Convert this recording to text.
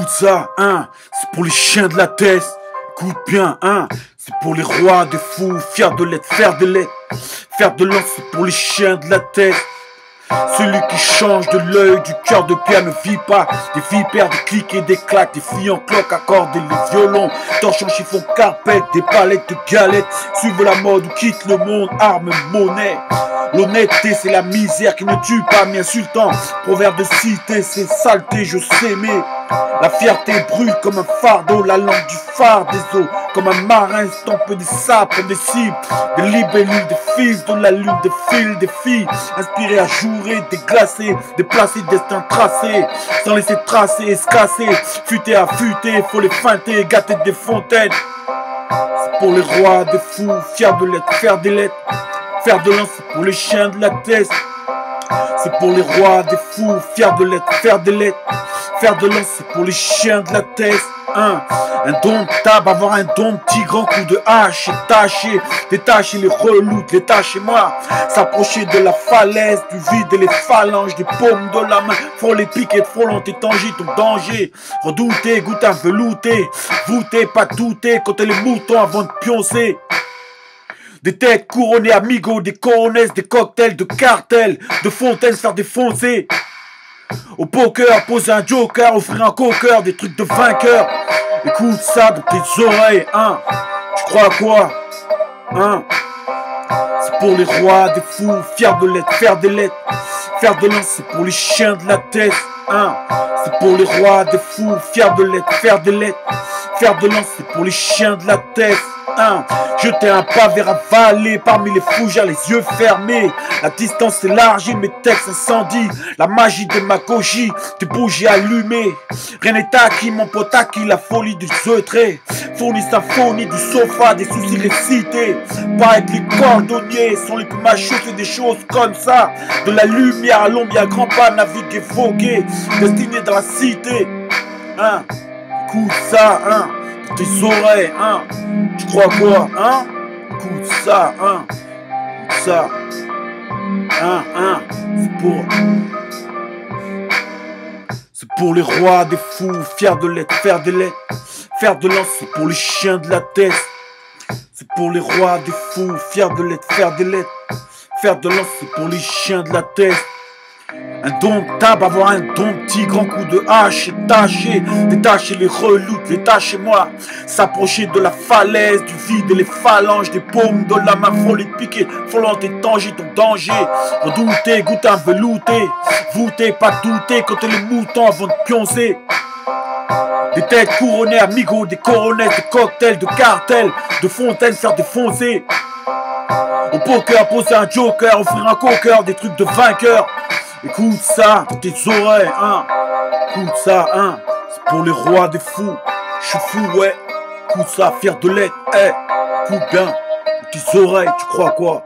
Écoute ça, hein, c'est pour les chiens de la tête. Écoute bien, hein, c'est pour les rois des fous, fiers de l'être, faire de l'être. Faire de l'or, c'est pour les chiens de la tête. Celui qui change de l'œil, du cœur de pierre ne vit pas. Des vipères, des clics et des claques, des filles en cloque accordées les violons. Torches en chiffon carpette, des palettes de galettes. Suivent la mode ou quitte le monde, arme, monnaie. L'honnêteté c'est la misère qui ne tue pas, mais insultant. Proverbe de cité, c'est saleté, je sais mais la fierté brûle comme un fardeau, la lampe du phare des eaux. Comme un marin estompe des sapes, des cibles, des libellules, des fils de la lune, des fils, des filles inspirées à jouer, déglacées, déplacées, destin tracé, sans laisser tracer, escasser, futé à futé, faut les feinter, gâter des fontaines. C'est pour les rois des fous, fiers de l'être, faire des lettres. Faire de l'an, c'est pour les chiens de la tête. C'est pour les rois des fous, fiers de l'être, faire des lettres. Faire de l'an, c'est pour les chiens de la tête. Indomptable, avoir un don petit grand coup de hache, tâcher, détacher les reloutes, les tâches et moi. S'approcher de la falaise, du vide et les phalanges, des paumes de la main. Faut les piquer, frôlant et tanger ton danger. Redouter, goûter, velouter, voûter, pas douter, compter les moutons avant de pioncer. Des têtes couronnées amigos, des coronesses, des cocktails, de cartels, de fontaines, faire défoncer. Au poker, poser un joker, offrir un coqueur, des trucs de vainqueur. Écoute ça dans tes oreilles, hein. Tu crois à quoi, hein? C'est pour les rois des fous, fiers de l'être, faire des lettres. Faire de l'an, c'est pour les chiens de la tête, hein. C'est pour les rois des fous, fiers de l'être, faire des lettres. Faire de l'an, c'est pour les chiens de la tête. Jeter un pas vers avaler parmi les fougères, les yeux fermés. La distance élargie, mes textes incendient. La magie de ma gogie, des bougies allumées. Rien n'est acquis, mon pote acquis, la folie du zeutré. Fourni symphonie du sofa, des soucis récités. Paraît que les cordonniers sont les plus machos, c'est des choses comme ça. De la lumière à l'ombre, y'a grand pas naviguer, voguer. Destiné dans la cité, écoute ça, tes oreilles, tu crois quoi, écoute ça, écoute ça, c'est pour les rois des fous, fiers de l'être, faire des lettres. Faire de l'an, c'est pour les chiens de la tête. C'est pour les rois des fous, fiers de l'être, faire des lettres. Faire de l'an, c'est pour les chiens de la tête. Indomptable, avoir un don petit grand coup de hache, tâcher, détacher les reloutes, les tâches et moi. S'approcher de la falaise, du vide et les phalanges, des paumes de la main, faut les piquer, faut l'enter, tanger ton danger. Redouter, goûter, velouter, voûter, pas douter, compter les moutons avant de pioncer. Des têtes couronnées amigos, des coronesses, des cocktails, de cartels, de fontaines, faire défoncer. Au poker, poser un joker, offrir un coqueur, des trucs de vainqueur. Écoute ça, dans tes oreilles, écoute ça, c'est pour les rois des fous. Je suis fou, ouais. Écoute ça, fier de l'être, écoute bien, dans tes oreilles, tu crois quoi,